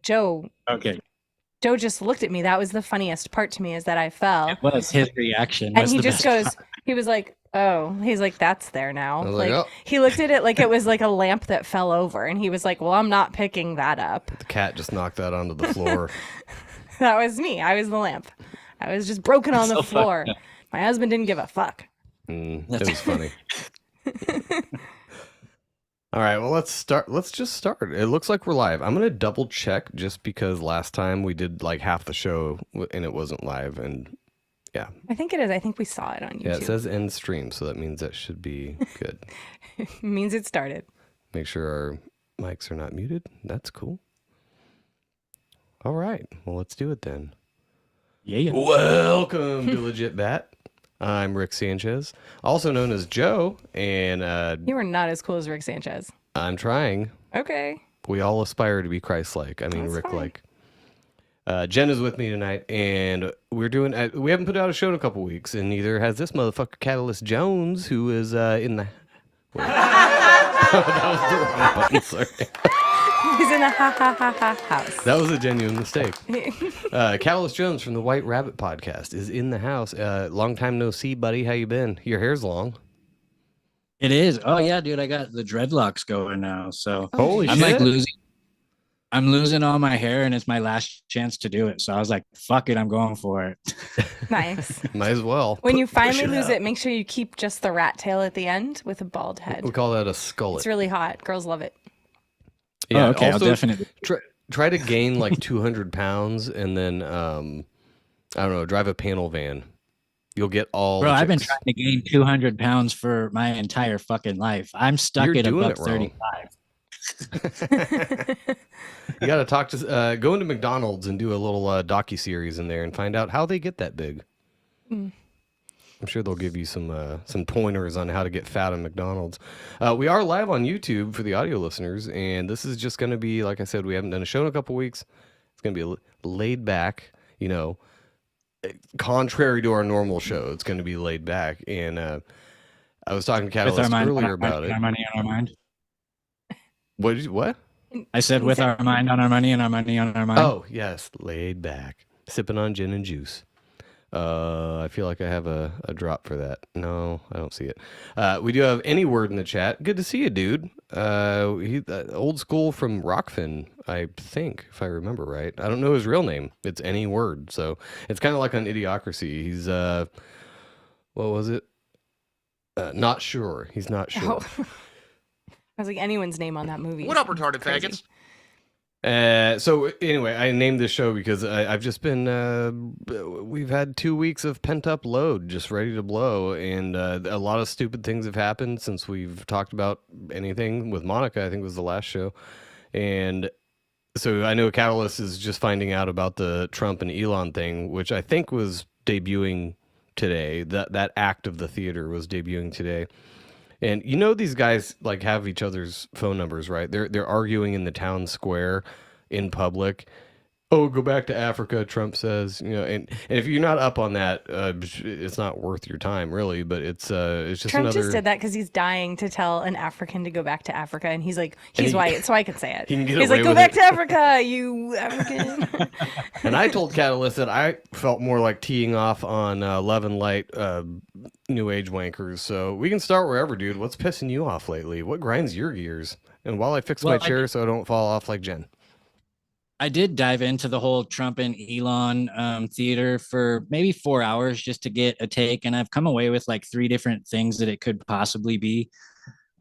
Joe Okay. Joe just looked at me. That was the funniest part to me, is that I fell. What was his reaction? And Was he the just best goes, part. he was like, oh, he's like, that's there I now. was like, Like, oh, he looked at it like it was like a lamp that fell over. And he was like, well, I'm not picking that up. the cat just knocked that onto the floor. That was me. I was the lamp. I was just broken on the So floor. fucked up. My husband didn't give a fuck. It was funny. All right, well, let's start. Let's just start. It looks like we're live. I'm gonna double check just because last time we did like half the show and it wasn't live, and yeah, I think it is. I think we saw it on YouTube. yeah, it says end stream, so that means that should be good. It means it started. Make sure our mics are not muted. That's cool. All right, well, let's do it then. Yeah. Welcome to Legit Bat. I'm Rick Sanchez, also known as Joe, and You were not as cool as Rick Sanchez. I'm trying. Okay. We all aspire to be Christ-like. I mean, That's Rick-like. Jen is with me tonight, and we're doing. We haven't put out a show in a couple weeks, and neither has this motherfucker, Katillist Jones, who is in the. Wait. That was the wrong button. Sorry. He's in a ha ha ha ha house. That was a genuine mistake. Katillist Jones from the White Rabbit podcast is in the house. Long time no see, buddy. How you been? Your hair's long. It is. Oh yeah, dude. I got the dreadlocks going now. So Holy I'm shit! like I'm losing all my hair, and it's my last chance to do it. So I was like, fuck it, I'm going for it. Nice. Might as well. When you finally it lose out. it, make sure you keep just the rat tail at the end with a bald head. We call that a skullet. It's really hot. Girls love it. Yeah. Oh, okay, Also, I'll definitely. try to gain like 200 pounds, and then I don't know, drive a panel van. You'll get all. Bro, the I've been chicks. trying to gain 200 pounds for my entire fucking life. I'm stuck You're at doing above it wrong. 35. You got to talk to go into McDonald's and do a little docu-series in there and find out how they get that big. I'm sure they'll give you some pointers on how to get fat in McDonald's. We are live on YouTube for the audio listeners, and this is just going to be, like I said, we haven't done a show in a couple weeks. It's going to be laid back, you know, contrary to our normal show. It's going to be laid back, and I was talking to With our Katillist mind, earlier about it. Our money on our mind. What? I said with our mind on our money and our money on our mind. Oh, yes, laid back, sipping on gin and juice. I feel like I have a drop for that. No, I don't see it. We do have Any Word in the chat. Good to see you, dude. He old school from Rockfin, I think, if I remember right. I don't know his real name. It's Any Word, so it's kind of like on Idiocracy. He's what was it? Not sure. He's not sure. Oh. I was like, anyone's name on that movie. What up, retarded Crazy. faggots? So anyway, I named this show because I've just been, we've had 2 weeks of pent up load, just ready to blow. And a lot of stupid things have happened since we've talked about anything with Monica, I think was the last show. And so I know Katillist is just finding out about the Trump and Elon thing, which I think was debuting today. That act of the theater was debuting today. And you know these guys like have each other's phone numbers, right? They're arguing in the town square in public. Oh, go back to Africa, Trump says. You know, and if you're not up on that, it's not worth your time, really. But it's just Trump another. just did that because he's dying to tell an African to go back to Africa, and he's like, he's he- white, so I can say it. he can get He's away like, go with back it." to Africa, you African. And I told Katillist that I felt more like teeing off on Levin Light, New Age wankers. So we can start wherever, dude. What's pissing you off lately? What grinds your gears? And while I fix my Well, chair so I don't fall off like Jen. I did dive into the whole Trump and Elon theater for maybe 4 hours just to get a take, and I've come away with like 3 different things that it could possibly be.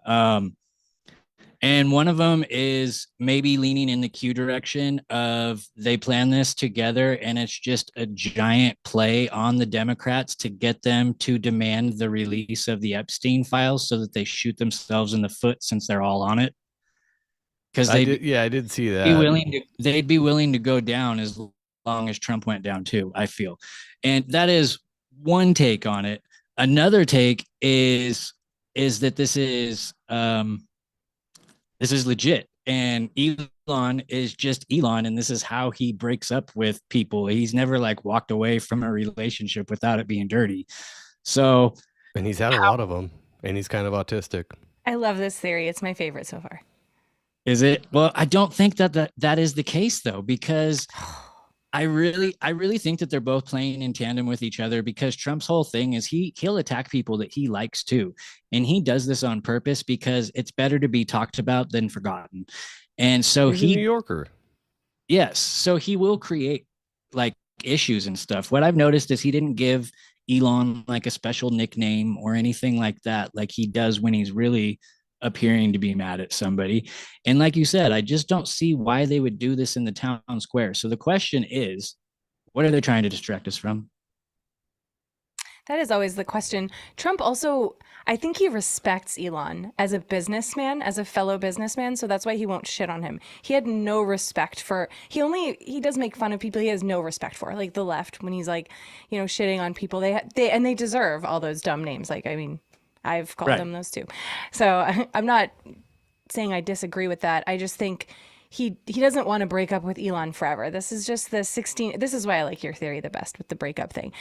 And one of them is maybe leaning in the Q direction of they plan this together, and it's just a giant play on the Democrats to get them to demand the release of the Epstein files so that they shoot themselves in the foot since they're all on it. Because I did see that. They'd be willing to go down as long as Trump went down too, I feel. And that is one take on it. Another take is that this is legit, and Elon is just Elon, and this is how he breaks up with people. He's never like walked away from a relationship without it being dirty. So, And he's had a lot of them, and he's kind of autistic. I love this theory. It's my favorite so far. Is it? Well, I don't think that is the case though, because I really think that they're both playing in tandem with each other, because Trump's whole thing is he'll attack people that he likes too. And he does this on purpose because it's better to be talked about than forgotten. And so He's a New Yorker. yes, so he will create like issues and stuff. What I've noticed is he didn't give Elon like a special nickname or anything like that, like he does when he's really appearing to be mad at somebody. And like you said, I just don't see why they would do this in the town square. So the question is, what are they trying to distract us from? That is always the question. Trump also, I think he respects Elon as a businessman, as a fellow businessman, so that's why he won't shit on him. He had no respect for, he does make fun of people he has no respect for, like the left, when he's like, shitting on people. They deserve all those dumb names. Like, I mean, I've called Right. them those too. So I'm not saying I disagree with that. I just think he doesn't want to break up with Elon forever. This is just the 16. This is why I like your theory the best with the breakup thing.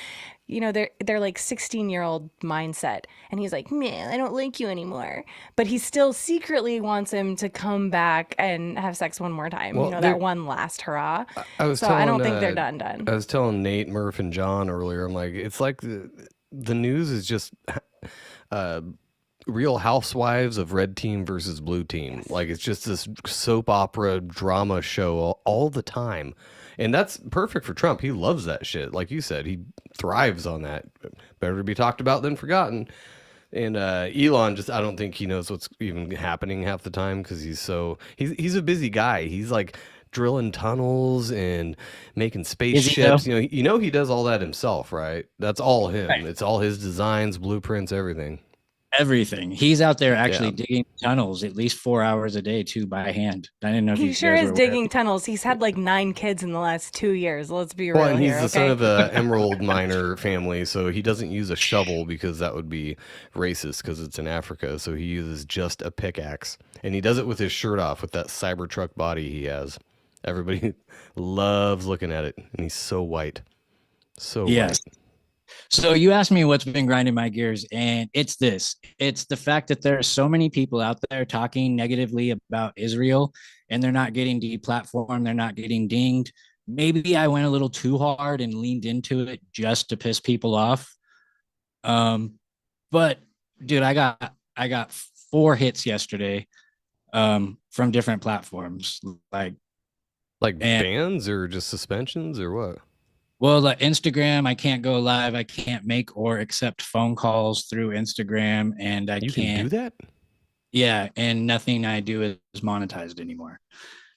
They're like 16-year-old mindset, and he's like, man, I don't like you anymore. But he still secretly wants him to come back and have sex one more time. Well, That one last hurrah. I was So telling, I don't think they're done. I was telling Nate, Murph, and John earlier. I'm like, it's like the news is just Real Housewives of Red Team versus Blue Team. Yes. Like, it's just this soap opera drama show all the time. And that's perfect for Trump. He loves that shit. Like you said, he thrives on that. Better to be talked about than forgotten. And Elon I don't think he knows what's even happening half the time, because he's a busy guy. He's like drilling tunnels and making spaceships. He does all that himself, right? That's all him. Right. It's all his designs, blueprints, everything. Everything. He's out there actually Yeah. digging tunnels at least 4 hours a day too, by hand. I didn't know if He you sure guys is were aware. digging tunnels. He's had like 9 kids in the last 2 years. Let's be real Well, and he's here, the son okay? of a emerald miner family, so he doesn't use a shovel because that would be racist because it's in Africa. So he uses just a pickaxe, and he does it with his shirt off with that Cybertruck body he has. Everybody loves looking at it, and he's so white, so Yes. white. So you asked me what's been grinding my gears, and it's this. It's the fact that there are so many people out there talking negatively about Israel, and they're not getting deplatformed, they're not getting dinged. Maybe I went a little too hard and leaned into it just to piss people off. But dude, I got 4 hits yesterday from different platforms. Like And- bans or just suspensions or what? Well, like Instagram, I can't go live. I can't make or accept phone calls through Instagram, and I You can't. can do that? Yeah, and nothing I do is monetized anymore.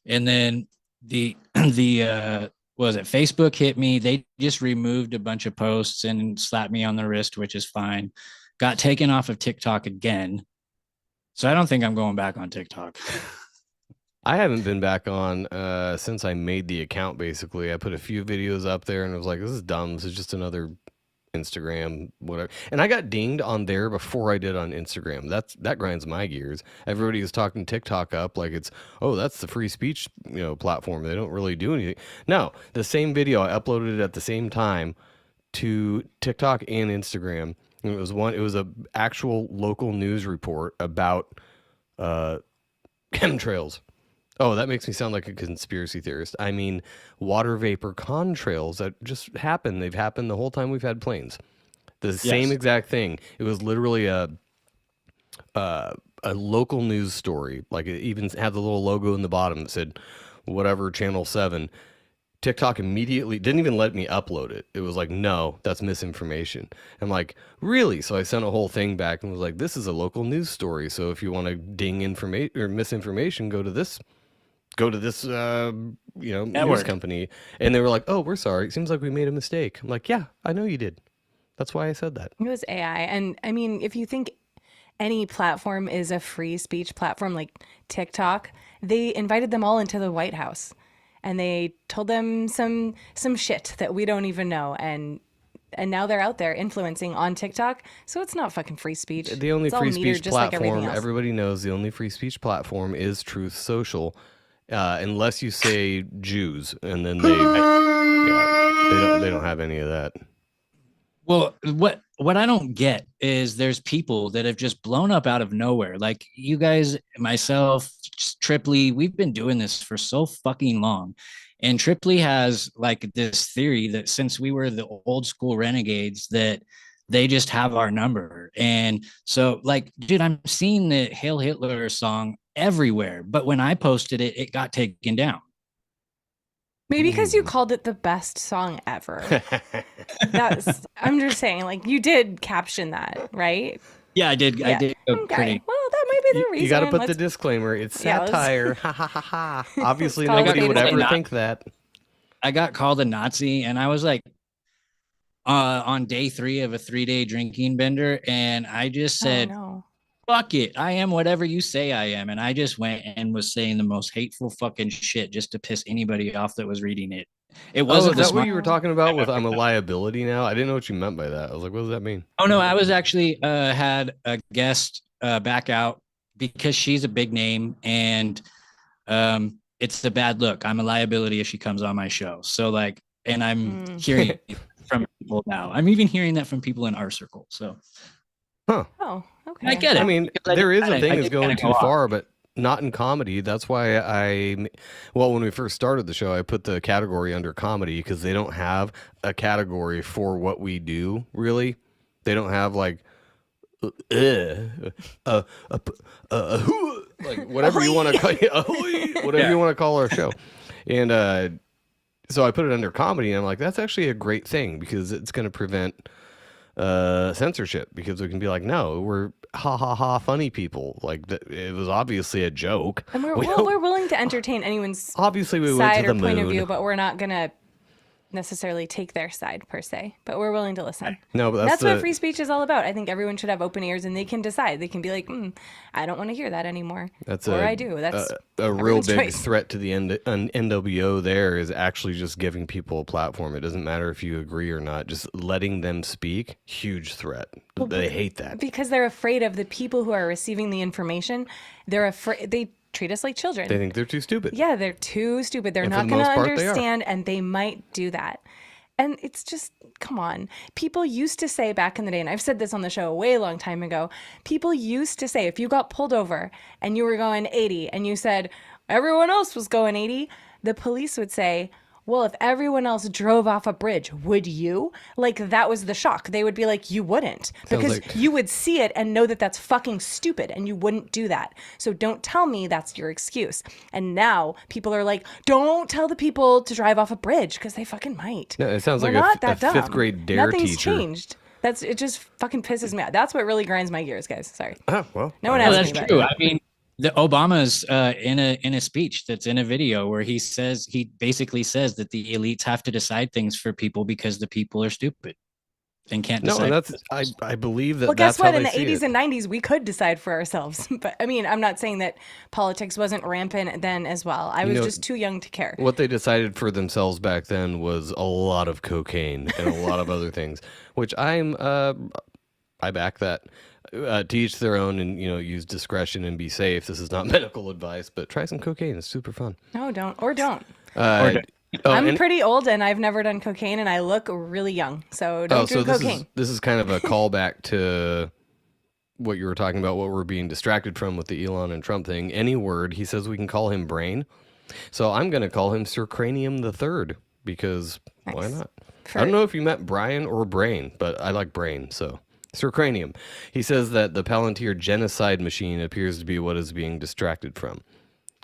And then the what was it? Facebook hit me. They just removed a bunch of posts and slapped me on the wrist, which is fine. Got taken off of TikTok again. So I don't think I'm going back on TikTok. I haven't been back on since I made the account, basically. I put a few videos up there and I was like, this is dumb. This is just another Instagram, whatever. And I got dinged on there before I did on Instagram. That grinds my gears. Everybody is talking TikTok up like it's, oh, that's the free speech, platform. They don't really do anything. No, the same video, I uploaded it at the same time to TikTok and Instagram. And it was a actual local news report about chemtrails. Oh, that makes me sound like a conspiracy theorist. I mean, water vapor contrails that just happen. They've happened the whole time we've had planes. The same exact thing. It was literally a local news story. Like, it even had the little logo in the bottom that said whatever channel 7. TikTok immediately didn't even let me upload it. It was like, no, that's misinformation. I'm like, really? So I sent a whole thing back and was like, this is a local news story. So if you want to ding information or misinformation, go to this news Network. company. And they were like, oh, we're sorry. It seems like we made a mistake. I'm like, yeah, I know you did. That's why I said that. It was AI. And I mean, if you think any platform is a free speech platform like TikTok, they invited them all into the White House and they told them some shit that we don't even know. And now they're out there influencing on TikTok. So it's not fucking free speech. The only It's all free metered speech just like everything platform, else. everybody knows the only free speech platform is Truth Social. Unless you say Jews, and then they don't have any of that. Well, what I don't get is there's people that have just blown up out of nowhere. Like you guys, myself, Tripley, we've been doing this for so fucking long. And Tripley has like this theory that since we were the old school renegades, that they just have our number. And so, like, dude, I'm seeing the Hail Hitler song everywhere. But when I posted it, it got taken down. Maybe because you called it the best song ever. I'm just saying, like, you did caption that, right? Yeah, I did. Yeah. I did. Okay. Well, that might be the reason. You got to put the disclaimer. It's satire. Ha ha ha ha. Obviously, call it nobody a would ever statement. think that. I got called a Nazi, and I was like, on day 3 of a 3-day drinking bender, and I just said, Oh, no. fuck it, I am whatever you say I am. And I just went and was saying the most hateful fucking shit just to piss anybody off that was reading it. It wasn't is that what you were talking about with I'm a liability now? I didn't know what you meant by that. I was like, what does that mean? Oh no, I was actually had a guest back out because she's a big name, and it's a bad look. I'm a liability if she comes on my show. So like, and I'm hearing it from people now. I'm even hearing that from people in our circle. So Huh. Oh, okay. I get it. I mean, there is a thing that's going too far. far, but not in comedy. That's why when we first started the show, I put the category under comedy because they don't have a category for what we do, really. They don't have like, like whatever you want to call whatever you want to call our show. And so I put it under comedy, and I'm like, that's actually a great thing because it's going to prevent censorship, because we can be like, no, we're ha ha ha funny people. Like it was obviously a joke, And we're willing to entertain anyone's obviously we went side to the or point moon. of view, but we're not gonna necessarily take their side per se. But we're willing to listen. No, but That's what free speech is all about. I think everyone should have open ears, and they can decide. They can be like, I don't want to hear that anymore. I do. That's a real big choice. threat to the NWO. There is actually just giving people a platform. It doesn't matter if you agree or not. Just letting them speak, huge threat. They hate that because they're afraid of the people who are receiving the information. They're afraid. They treat us like children. They think they're too stupid. Yeah, they're too stupid. They're And not for the going to most part, they are. understand, and they might do that. And it's just, come on. People used to say back in the day, and I've said this on the show a way long time ago, people used to say, if you got pulled over and you were going 80 and you said, everyone else was going 80, the police would say, well, if everyone else drove off a bridge, would you? Like, that was the shock. They would be like, you wouldn't. Because you would see it and know that that's fucking stupid, and you wouldn't do that. So don't tell me that's your excuse. And now people are like, don't tell the people to drive off a bridge, because they fucking might. No, it sounds We're like not a that dumb. fifth grade dare Nothing's teacher. changed. It just fucking pisses me off. That's what really grinds my gears, guys. Sorry. Oh, well, No one No, asked that's me about true. it. I mean, the Obama's in a speech that's in a video where he basically says that the elites have to decide things for people because the people are stupid and can't No, decide. and I believe that. Well, that's guess what? how In they the see 80s it. and 90s, we could decide for ourselves. But I mean, I'm not saying that politics wasn't rampant then as well. I was just too young to care. What they decided for themselves back then was a lot of cocaine and a lot of other things, which I back that. To each their own, and use discretion and be safe. This is not medical advice, but try some cocaine. It's super fun. No, don't. Or don't. I'm pretty old, and I've never done cocaine, and I look really young. So don't do cocaine. This is kind of a callback to what you were talking about, what we're being distracted from with the Elon and Trump thing. Any word, he says we can call him Brain. So I'm going to call him Sir Cranium the Third, because why not? I don't know if you meant Brian or Brain, but I like Brain, so... Sir Cranium. He says that the Palantir genocide machine appears to be what is being distracted from.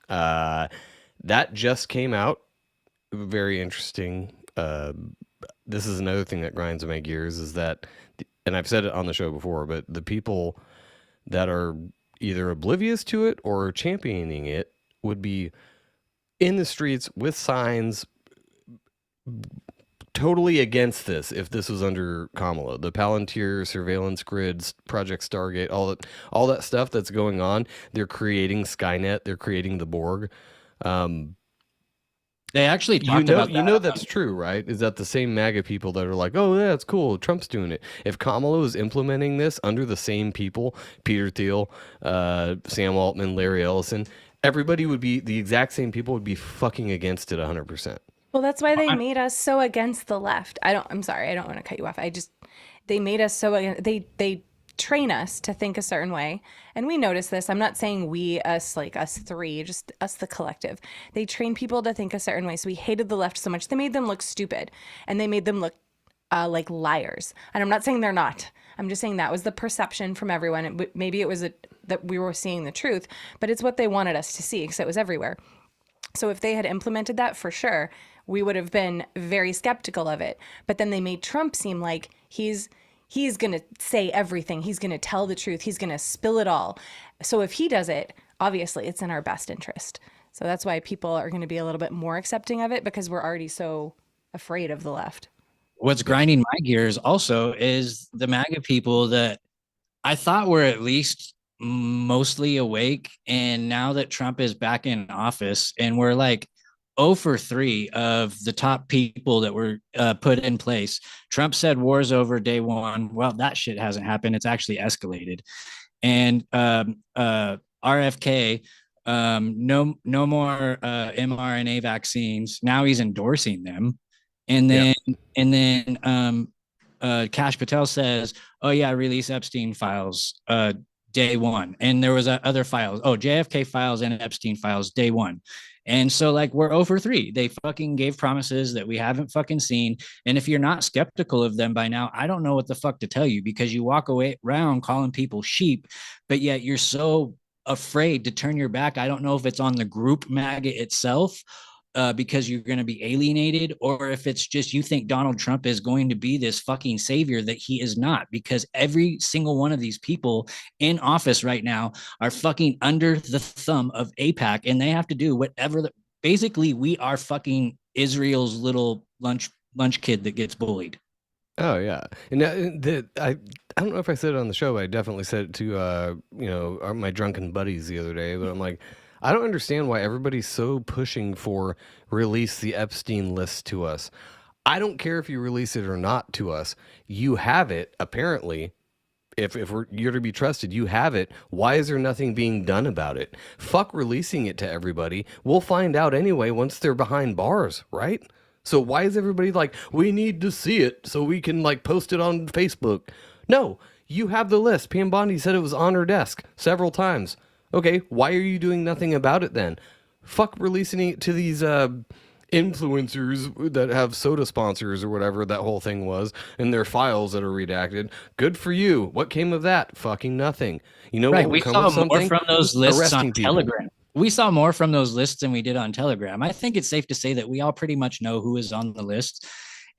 That just came out. Very interesting. This is another thing that grinds my gears, is that, and I've said it on the show before, but the people that are either oblivious to it or championing it would be in the streets with signs totally against this if this was under Kamala. The Palantir surveillance grids, Project Stargate, all that stuff that's going on. They're creating Skynet. They're creating the Borg. They actually talked about that. That's true, right? Is that the same MAGA people that are like, oh, yeah, it's cool, Trump's doing it. If Kamala was implementing this under the same people, Peter Thiel, Sam Altman, Larry Ellison, everybody would be, the exact same people would be fucking against it 100%. Well, that's why they made us so against the left. I'm sorry, I don't want to cut you off. They made us so they train us to think a certain way, and we notice this. I'm not saying we, us, like us three, just us, the collective. They train people to think a certain way, so we hated the left so much. They made them look stupid, and they made them look like liars. And I'm not saying they're not. I'm just saying that was the perception from everyone. Maybe it was that we were seeing the truth, but it's what they wanted us to see because it was everywhere. So if they had implemented that, for sure, we would have been very skeptical of it. But then they made Trump seem like he's going to say everything. He's going to tell the truth. He's going to spill it all. So if he does it, obviously it's in our best interest. So that's why people are going to be a little bit more accepting of it, because we're already so afraid of the left. What's grinding my gears also is the MAGA people that I thought were at least mostly awake. And now that Trump is back in office and we're like 0 for 3 of the top people that were put in place. Trump said war's over day one. Well, that shit hasn't happened. It's actually escalated. And RFK, no more mRNA vaccines. Now he's endorsing them. And then Kash Patel says, oh yeah, release Epstein files day one. And there was other files. Oh, JFK files and Epstein files day one. And so like we're 0 for 3. They fucking gave promises that we haven't fucking seen. And if you're not skeptical of them by now, I don't know what the fuck to tell you, because you walk away around calling people sheep, but yet you're so afraid to turn your back. I don't know if it's on the group MAGA itself, because you're going to be alienated, or if it's just you think Donald Trump is going to be this fucking savior that he is not, because every single one of these people in office right now are fucking under the thumb of AIPAC, and they have to do whatever. Basically, we are fucking Israel's little lunch kid that gets bullied. Oh yeah, and I don't know if I said it on the show, but I definitely said it to my drunken buddies the other day. But I'm like, I don't understand why everybody's so pushing for release the Epstein list to us. I don't care if you release it or not to us. You have it, apparently. If you're to be trusted, you have it. Why is there nothing being done about it? Fuck releasing it to everybody. We'll find out anyway once they're behind bars, right? So why is everybody like, we need to see it so we can like post it on Facebook? No, you have the list. Pam Bondi said it was on her desk several times. Okay, why are you doing nothing about it then? Fuck releasing it to these influencers that have soda sponsors or whatever that whole thing was, and their files that are redacted. Good for you. What came of that? Fucking nothing. You know, right? What We saw more from those lists on Telegram. We saw more from those lists than we did on Telegram. I think it's safe to say that we all pretty much know who is on the list.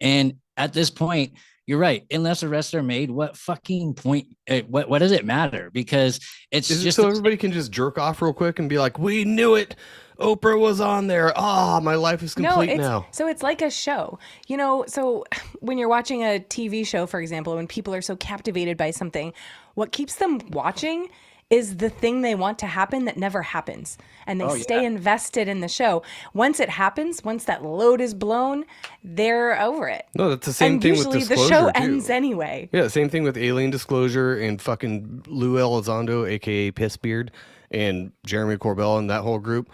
And at this point, you're right. Unless arrests are made, what fucking point? What does it matter? Because it's just so everybody can just jerk off real quick and be like, "We knew it. Oprah was on there. Ah, my life is complete now." So it's like a show, you know. So when you're watching a TV show, for example, when people are so captivated by something, what keeps them watching is the thing they want to happen that never happens, and they stay invested in the show. Once it happens, once that load is blown, they're over it. No, that's the same thing with Disclosure, the show too. ends anyway. Yeah, same thing with Alien Disclosure and fucking Lou Elizondo, aka Pissbeard, and Jeremy Corbell and that whole group.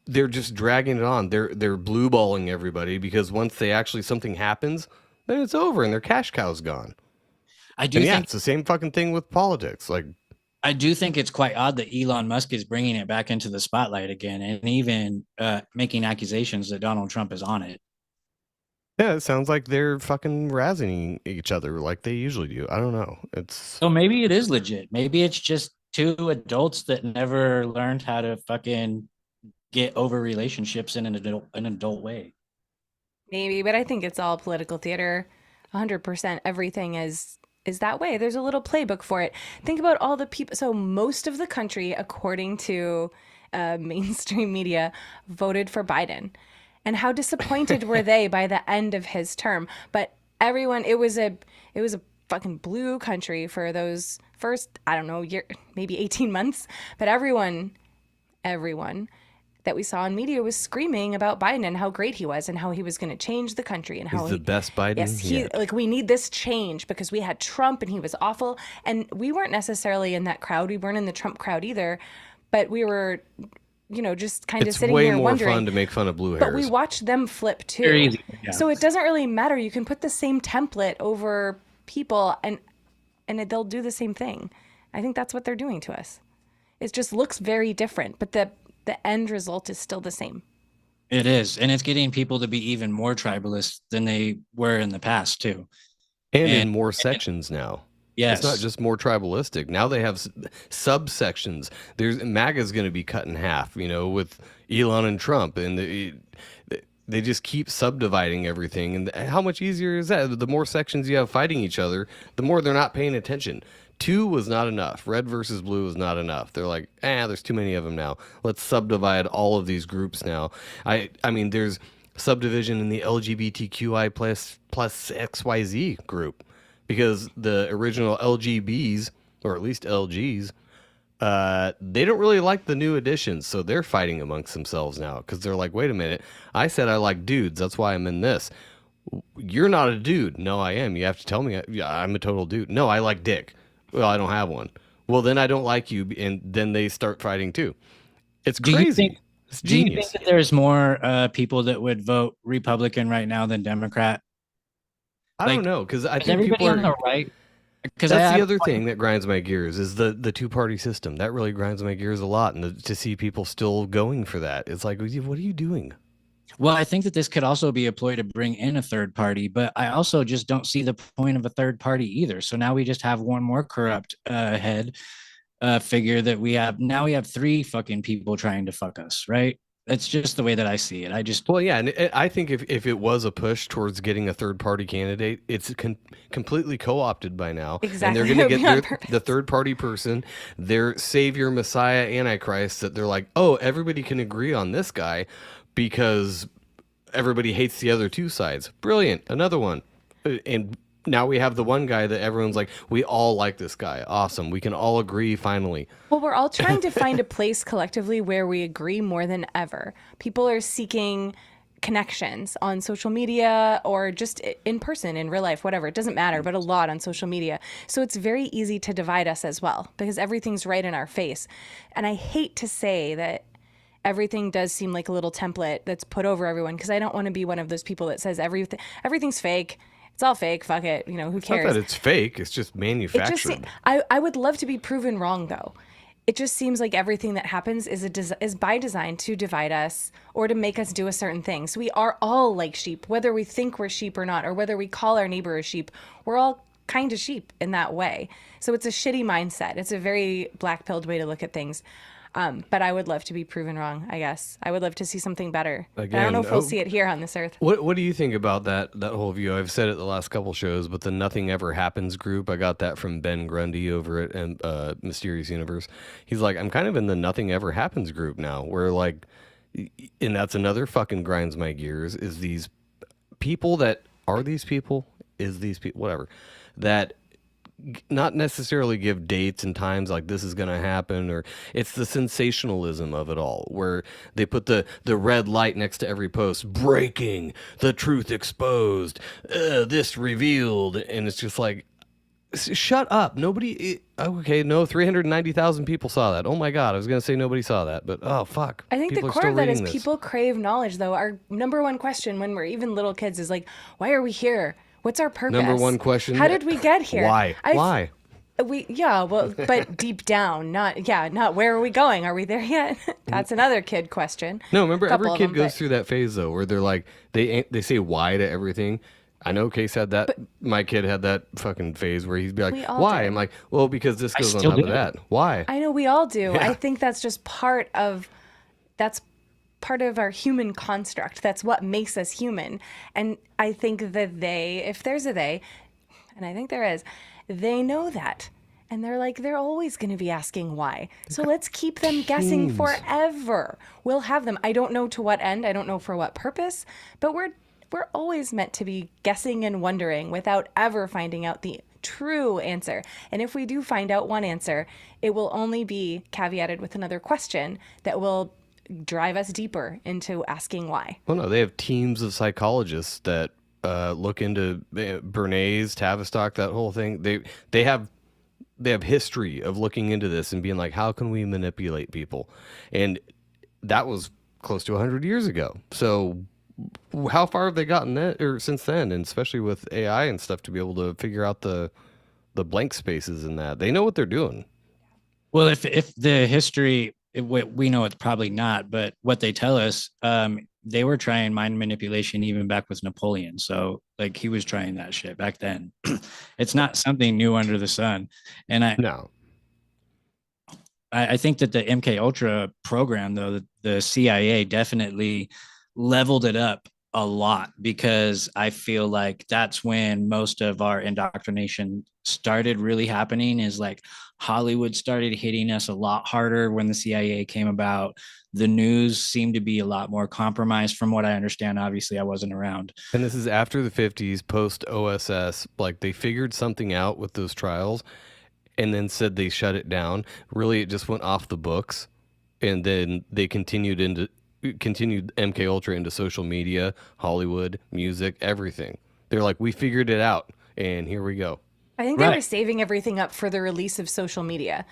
They're just dragging it on. They're blue balling everybody, because once they actually something happens, then it's over and their cash cow's gone. I do think it's the same fucking thing with politics. Like, I do think it's quite odd that Elon Musk is bringing it back into the spotlight again, and even making accusations that Donald Trump is on it. Yeah, it sounds like they're fucking razzing each other like they usually do. I don't know. So maybe it is legit. Maybe it's just two adults that never learned how to fucking get over relationships in an adult way. Maybe, but I think it's all political theater. 100%. Everything is that way. There's a little playbook for it. Think about all the people. So most of the country, according to mainstream media, voted for Biden. And how disappointed were they by the end of his term? But everyone, it was a fucking blue country for those first, I don't know, year, maybe 18 months. But everyone that we saw in media was screaming about Biden and how great he was and how he was going to change the country and how he's the best Biden. Yes, like we need this change because we had Trump and he was awful. And we weren't necessarily in that crowd. We weren't in the Trump crowd either, but we were, just kind of sitting here wondering. It's way more fun to make fun of blue hairs. But we watched them flip too. Very easy. Yeah. So it doesn't really matter. You can put the same template over people, and they'll do the same thing. I think that's what they're doing to us. It just looks very different, but the end result is still the same. It is, and it's getting people to be even more tribalist than they were in the past too. And in more sections now. Yes. It's not just more tribalistic. Now they have subsections. There's MAGA's going to be cut in half, with Elon and Trump, and they just keep subdividing everything. And how much easier is that? The more sections you have fighting each other, the more they're not paying attention. 2 was not enough. Red versus blue was not enough. They're like, there's too many of them now. Let's subdivide all of these groups now. I mean, there's subdivision in the LGBTQI plus XYZ group, because the original LGBs, or at least LGs, they don't really like the new additions, so they're fighting amongst themselves now, because they're like, wait a minute, I said I like dudes, that's why I'm in this. You're not a dude. No, I am. You have to tell me I'm a total dude. No, I like dick. Well, I don't have one. Well, then I don't like you, and then they start fighting too. It's crazy. It's genius. Do you think that there's more people that would vote Republican right now than Democrat? I don't know, because I think everybody people are on the right. Because that's the other thing that grinds my gears is the 2-party system. That really grinds my gears a lot, and to see people still going for that, it's like, what are you doing? Well, I think that this could also be a ploy to bring in a third party, but I also just don't see the point of a third party either. So now we just have one more corrupt head figure that we have. Now we have 3 fucking people trying to fuck us, right? That's just the way that I see it. Well, yeah, and I think if it was a push towards getting a third party candidate, it's completely co-opted by now. Exactly. And they're going to get the third party person, their savior, messiah, antichrist, that they're like, oh, everybody can agree on this guy because everybody hates the other 2 sides. Brilliant. Another one. And now we have the one guy that everyone's like, we all like this guy. Awesome. We can all agree finally. Well, we're all trying to find a place collectively where we agree more than ever. People are seeking connections on social media or just in person, in real life, whatever. It doesn't matter, but a lot on social media. So it's very easy to divide us as well because everything's right in our face. And I hate to say that everything does seem like a little template that's put over everyone, because I don't want to be one of those people that says everything's fake. It's all fake. Fuck it. Who cares? It's not that it's fake. It's just manufactured. I would love to be proven wrong, though. It just seems like everything that happens is by design to divide us or to make us do a certain thing. So we are all like sheep, whether we think we're sheep or not, or whether we call our neighbor a sheep. We're all kind of sheep in that way. So it's a shitty mindset. It's a very black-pilled way to look at things. But I would love to be proven wrong, I guess. I would love to see something better. Again, I don't know if we'll see it here on this earth. What do you think about that whole view? I've said it the last couple shows, but the Nothing Ever Happens group, I got that from Ben Grundy over at Mysterious Universe. He's like, I'm kind of in the Nothing Ever Happens group now, where like, and that's another fucking grinds my gears, is these people that are these people, whatever, that not necessarily give dates and times like this is going to happen, or it's the sensationalism of it all, where they put the red light next to every post, breaking, the truth exposed, this revealed, and it's just like, shut up. Nobody, okay, no, 390,000 people saw that. Oh my God, I was going to say nobody saw that, but oh fuck. I think the core of that is people crave knowledge, though. Our number one question when we're even little kids is like, why are we here? What's our purpose? Number one question. How did we get here? Why? Why? But deep down, not where are we going? Are we there yet? That's another kid question. No, remember every kid goes through that phase though, where they're like, they say why to everything. I know Case had that. My kid had that fucking phase where he'd be like, why? I'm like, well, because this goes on top of that. Why? I know we all do. Yeah. I think that's just part of our human construct. That's what makes us human. And I think that if there's a they, and I think there is, they know that. And they're always going to be asking why. So let's keep them guessing forever. We'll have them. I don't know to what end. I don't know for what purpose, but we're always meant to be guessing and wondering without ever finding out the true answer. And if we do find out one answer, it will only be caveated with another question that will drive us deeper into asking why. Well, no, they have teams of psychologists that look into Bernays, Tavistock, that whole thing. They have history of looking into this and being like, how can we manipulate people? And that was close to 100 years ago. So how far have they gotten that or since then, and especially with AI and stuff to be able to figure out the blank spaces in that? They know what they're doing. Well, if the history, we know it's probably not, but what they tell us, they were trying mind manipulation even back with Napoleon. So like he was trying that shit back then. It's not something new under the sun. And No. I think that the MK Ultra program, though, the CIA definitely leveled it up a lot, because I feel like that's when most of our indoctrination started really happening. Is like Hollywood started hitting us a lot harder when the CIA came about. The news seemed to be a lot more compromised, from what I understand. Obviously, I wasn't around. And this is after the 50s, post OSS. Like they figured something out with those trials and then said they shut it down. Really, it just went off the books. And then they continued MK Ultra into social media, Hollywood, music, everything. They're like, we figured it out, and here we go. I think they were saving everything up for the release of social media.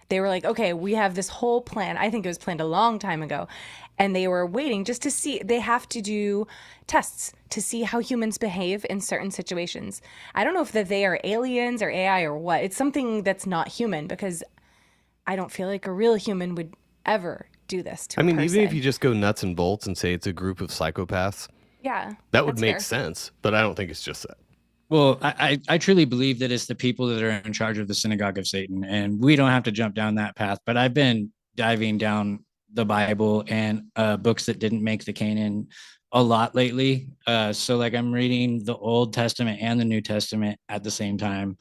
They were like, okay, we have this whole plan. I think it was planned a long time ago. And they were waiting just to see. They have to do tests to see how humans behave in certain situations. I don't know if that they are aliens or AI or what. It's something that's not human, because I don't feel like a real human would ever do this to a person. Even if you just go nuts and bolts and say it's a group of psychopaths, yeah, that would make sense. But I don't think it's just that. Well, I truly believe that it's the people that are in charge of the synagogue of Satan, and we don't have to jump down that path. But I've been diving down the Bible and books that didn't make the canon a lot lately. So like I'm reading the Old Testament and the New Testament at the same time.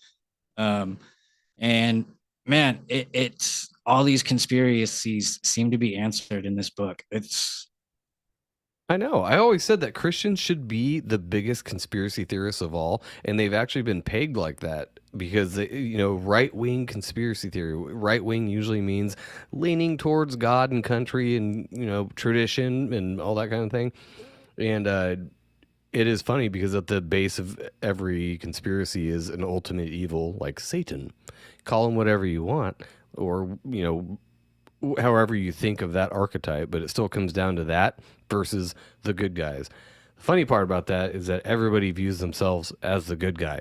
And man, it's all these conspiracies seem to be answered in this book. I know. I always said that Christians should be the biggest conspiracy theorists of all, and they've actually been pegged like that because, right-wing conspiracy theory. Right-wing usually means leaning towards God and country and, tradition and all that kind of thing. And it is funny because at the base of every conspiracy is an ultimate evil, like Satan. Call him whatever you want, or, however you think of that archetype, but it still comes down to that versus the good guys. The funny part about that is that everybody views themselves as the good guy.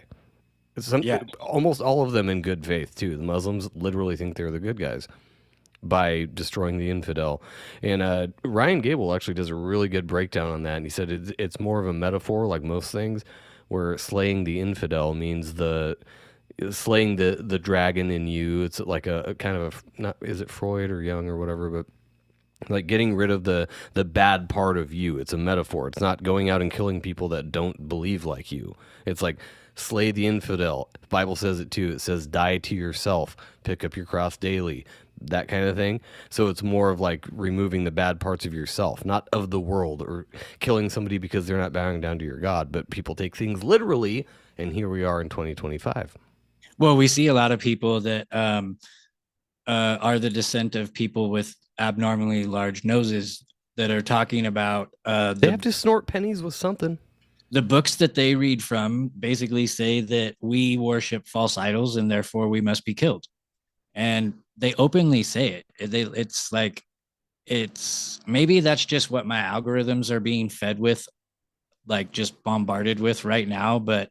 Almost all of them in good faith too. The Muslims literally think they're the good guys by destroying the infidel. And Ryan Gable actually does a really good breakdown on that, and he said it's more of a metaphor, like most things, where slaying the infidel means slaying the dragon in you. It's like a kind of not, is it Freud or Jung or whatever, but like getting rid of the bad part of you. It's a metaphor. It's not going out and killing people that don't believe like you. It's like slay the infidel. The Bible says it too. It says die to yourself, pick up your cross daily, that kind of thing. So it's more of like removing the bad parts of yourself, not of the world, or killing somebody because they're not bowing down to your God. But people take things literally, and here we are in 2025. Well, we see a lot of people that are the descent of people with abnormally large noses that are talking about they have to snort pennies with something. The books that they read from basically say that we worship false idols and therefore we must be killed. And they openly say it. It's maybe that's just what my algorithms are being fed with, like just bombarded with right now, but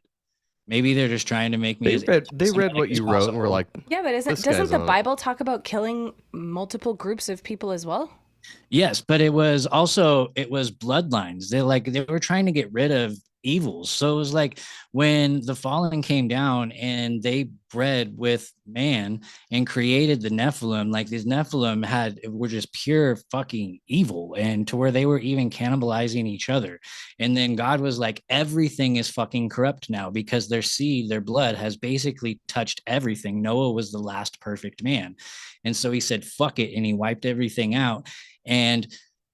maybe they're just trying to make me. They read what you wrote and were like, yeah, but doesn't the Bible talk about killing multiple groups of people as well? Yes, but it was bloodlines. They were trying to get rid of evils. So it was like when the fallen came down and they bred with man and created the Nephilim, like these Nephilim were just pure fucking evil, and to where they were even cannibalizing each other. And then God was like, everything is fucking corrupt now because their seed, their blood has basically touched everything. Noah was the last perfect man. And so he said, fuck it. And he wiped everything out. And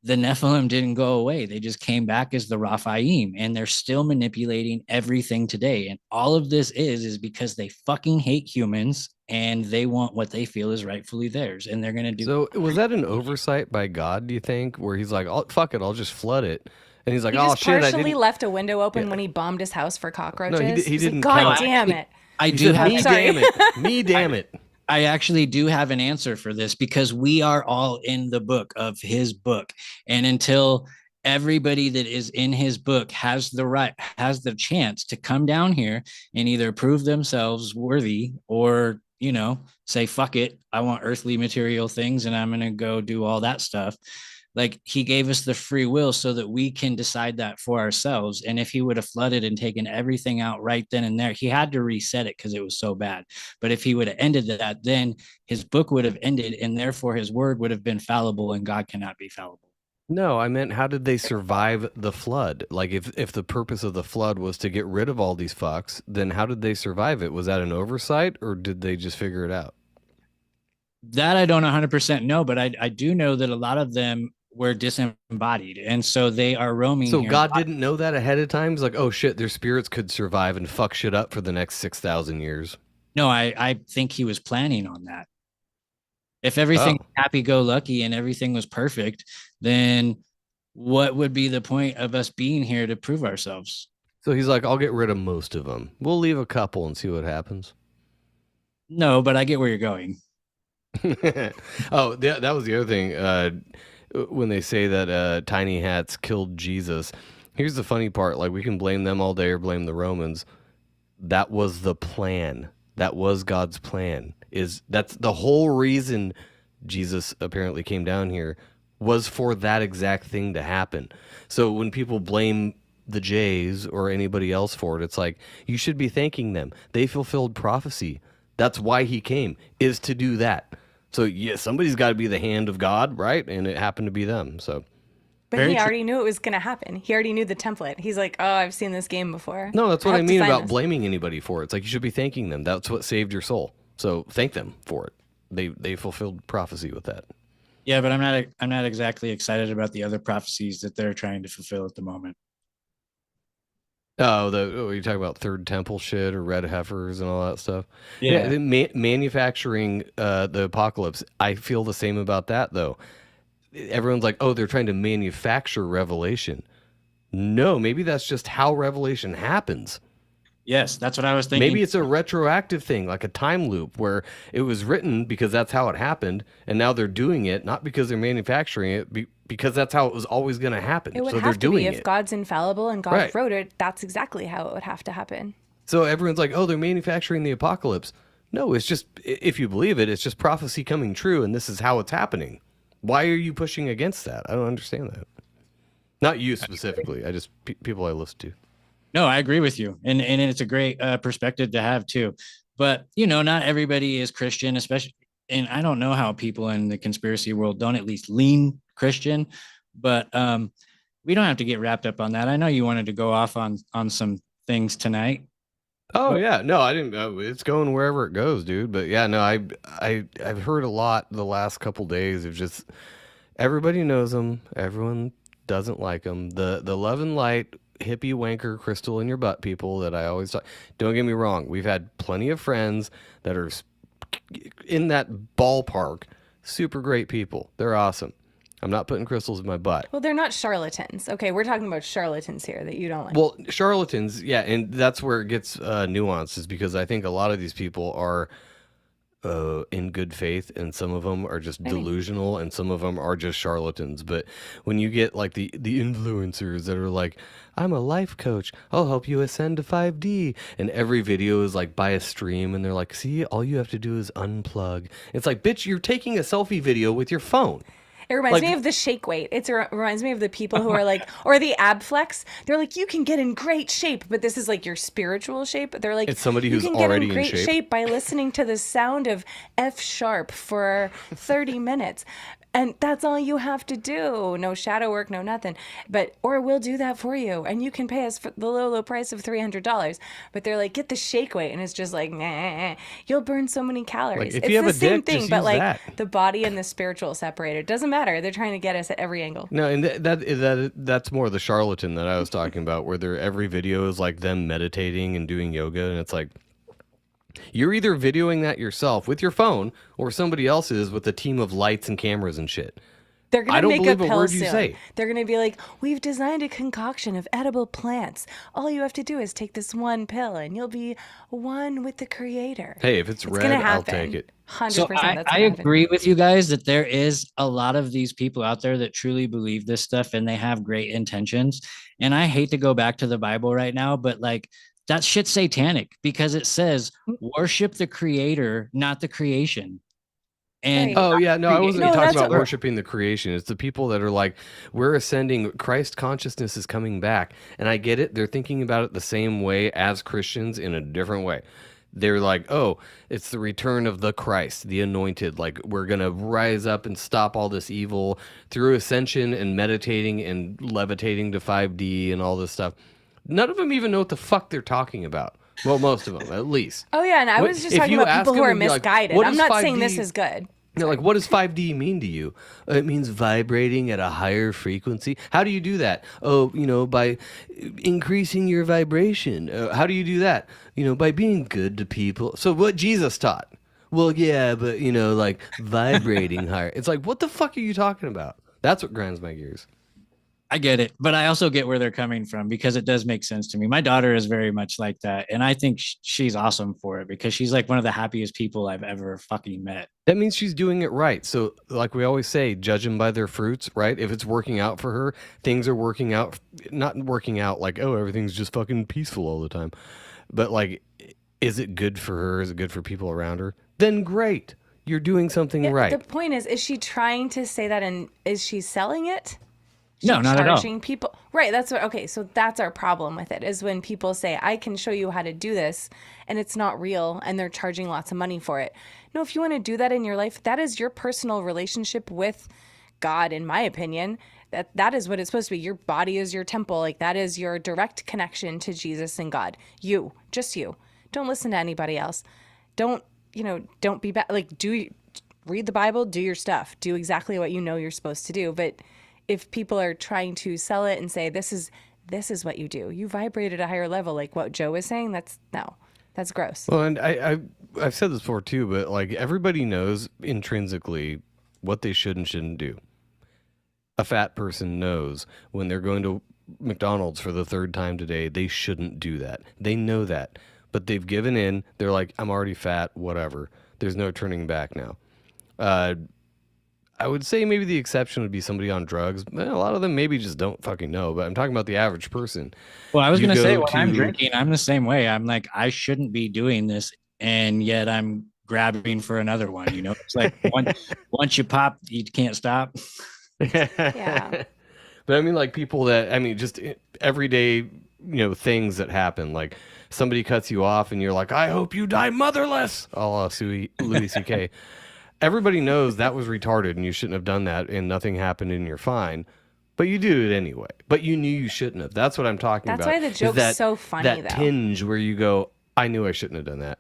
the Nephilim didn't go away. They just came back as the Raphaim, and they're still manipulating everything today. And all of this is because they fucking hate humans and they want what they feel is rightfully theirs. And they're going to do. So was that an oversight by God, do you think, where he's like, oh, fuck it, I'll just flood it? And he's like, he oh just shit, partially left a window open when he bombed his house for cockroaches. No, he didn't. Like, God damn it. Me damn it. I actually do have an answer for this, because we are all in the book of his book. And until everybody that is in his book has the chance to come down here and either prove themselves worthy or, say, fuck it, I want earthly material things and I'm going to go do all that stuff. Like, he gave us the free will so that we can decide that for ourselves. And if he would have flooded and taken everything out right then and there, he had to reset it because it was so bad. But if he would have ended that, then his book would have ended, and therefore his word would have been fallible, and God cannot be fallible. No, I meant, how did they survive the flood? Like, if the purpose of the flood was to get rid of all these fucks, then how did they survive it? Was that an oversight, or did they just figure it out? That I don't 100% know, but I do know that a lot of them were disembodied, and so they are roaming. So here. God didn't know that ahead of time? He's like, oh shit, their spirits could survive and fuck shit up for the next 6,000 years. No, I think he was planning on that. If everything happy-go-lucky and everything was perfect, then what would be the point of us being here to prove ourselves? So he's like, I'll get rid of most of them. We'll leave a couple and see what happens. No, but I get where you're going. Oh, that was the other thing. When they say that tiny hats killed Jesus, here's the funny part. Like, we can blame them all day or blame the Romans. That was the plan. That was God's plan. That's the whole reason Jesus apparently came down here, was for that exact thing to happen. So when people blame the Jays or anybody else for it, it's like, you should be thanking them. They fulfilled prophecy. That's why he came, is to do that. So yeah, somebody's got to be the hand of God, right? And it happened to be them. So, but he already knew it was going to happen. He already knew the template. He's like, oh, I've seen this game before. No, that's what I mean about blaming anybody for it. It's like, you should be thanking them. That's what saved your soul. So thank them for it. They fulfilled prophecy with that. Yeah, but I'm not exactly excited about the other prophecies that they're trying to fulfill at the moment. Oh, you're talking about third temple shit or red heifers and all that stuff. Yeah. Manufacturing the apocalypse. I feel the same about that, though. Everyone's like, oh, they're trying to manufacture Revelation. No, maybe that's just how Revelation happens. Yes, that's what I was thinking. Maybe it's a retroactive thing, like a time loop where it was written because that's how it happened, and now they're doing it not because they're manufacturing it, because that's how it was always going to happen. It would so have they're to doing be if it. God's infallible and God Right. wrote it. That's exactly how it would have to happen. So everyone's like, oh, they're manufacturing the apocalypse. No, it's just, if you believe it, it's just prophecy coming true, and this is how it's happening. Why are you pushing against that? I don't understand that. Not you specifically. I just people I listen to. No, I agree with you. And it's a great perspective to have too. But, not everybody is Christian, especially, and I don't know how people in the conspiracy world don't at least lean Christian, but we don't have to get wrapped up on that. I know you wanted to go off on some things tonight. Oh yeah, no, I didn't. It's going wherever it goes, dude. But yeah, no, I've heard a lot the last couple days of just everybody knows them, everyone doesn't like them. The love and light hippie wanker crystal in your butt people that I always talk. Don't get me wrong, we've had plenty of friends that are in that ballpark. Super great people. They're awesome. I'm not putting crystals in my butt. Well, they're not charlatans. Okay, we're talking about charlatans here that you don't like. Well, charlatans, yeah, and that's where it gets nuanced, is because I think a lot of these people are in good faith, and some of them are just delusional, and some of them are just charlatans. But when you get like the influencers that are like, I'm a life coach, I'll help you ascend to 5D, and every video is like by a stream, and they're like, see, all you have to do is unplug. It's like, bitch, you're taking a selfie video with your phone. It reminds me of the shake weight. It reminds me of the people who are like, or the ab flex. They're like, you can get in great shape, but this is like your spiritual shape. They're like, it's somebody who's you can already get in in great shape by listening to the sound of F sharp for 30 minutes. And that's all you have to do. No shadow work, no nothing. Or we'll do that for you. And you can pay us for the low price of $300. But they're like, get the shake weight. And it's just like, nah, you'll burn so many calories. Like, if it's you have the a same dick, thing, just but use like that. the body and the spiritual separated. Doesn't matter. They're trying to get us at every angle. No, and that's more the charlatan that I was talking about, where every video is like them meditating and doing yoga, and it's like, you're either videoing that yourself with your phone, or somebody else is with a team of lights and cameras and shit. They're going I to don't make a believe a pill word you soon. say. They're going to be like, we've designed a concoction of edible plants. All you have to do is take this one pill and you'll be one with the creator. Hey, if it's It's red, going to I'll happen. take it. 100% So that's I going to happen. agree with you guys that there is a lot of these people out there that truly believe this stuff and they have great intentions. And I hate to go back to the Bible right now, but like that shit's satanic because it says worship the creator, not the creation. And Right. Oh yeah, no, I wasn't No, talking that's about what- worshiping the creation. It's the people that are like, we're ascending. Christ consciousness is coming back, and I get it. They're thinking about it the same way as Christians in a different way. They're like, oh, it's the return of the Christ, the anointed. Like we're gonna rise up and stop all this evil through ascension and meditating and levitating to 5D and all this stuff. None of them even know what the fuck they're talking about. Well, most of them, at least. Oh, yeah. And I What- was just if talking you about ask people who them, are it'd be like, misguided. what I'm is not saying 5D? this is good. They're like, what does 5D mean to you? It means vibrating at a higher frequency. How do you do that? Oh, by increasing your vibration. How do you do that? By being good to people. So what Jesus taught? Well, yeah, but, like vibrating higher. It's like, what the fuck are you talking about? That's what grinds my gears. I get it, but I also get where they're coming from because it does make sense to me. My daughter is very much like that. And I think she's awesome for it because she's like one of the happiest people I've ever fucking met. That means she's doing it right. So, like we always say, judge them by their fruits, right? If it's working out for her, things are working out, not working out like, oh, everything's just fucking peaceful all the time. But, like, is it good for her? Is it good for people around her? Then great. You're doing something Yeah, right. The point is she trying to say that and is she selling it? No, not at all. Charging people. Right. That's what, okay. So that's our problem with it is when people say, I can show you how to do this and it's not real and they're charging lots of money for it. No, if you want to do that in your life, that is your personal relationship with God, in my opinion. That is what it's supposed to be. Your body is your temple. Like that is your direct connection to Jesus and God. You, just you. Don't listen to anybody else. Don't be bad. Like read the Bible, do your stuff, do exactly what you know you're supposed to do. But if people are trying to sell it and say, this is what you do, you vibrate at a higher level, like what Joe was saying, that's gross. Well, and I've said this before too, but like everybody knows intrinsically what they should and shouldn't do. A fat person knows when they're going to McDonald's for the third time today, they shouldn't do that. They know that, but they've given in. They're like, I'm already fat, whatever. There's no turning back now. I would say maybe the exception would be somebody on drugs. A lot of them maybe just don't fucking know, but I'm talking about the average person. Well, I was You going to say go when I'm to- drinking, I'm the same way. I'm like, I shouldn't be doing this. And yet I'm grabbing for another one. It's like once you pop, you can't stop. Yeah. But I mean, like people just everyday, things that happen. Like somebody cuts you off and you're like, I hope you die motherless. A la Louis C.K. Everybody knows that was retarded and you shouldn't have done that and nothing happened and you're fine. But you did it anyway. But you knew you shouldn't have. That's what I'm talking That's about. why the is joke's so funny, that though. tinge where you go, I knew I shouldn't have done that.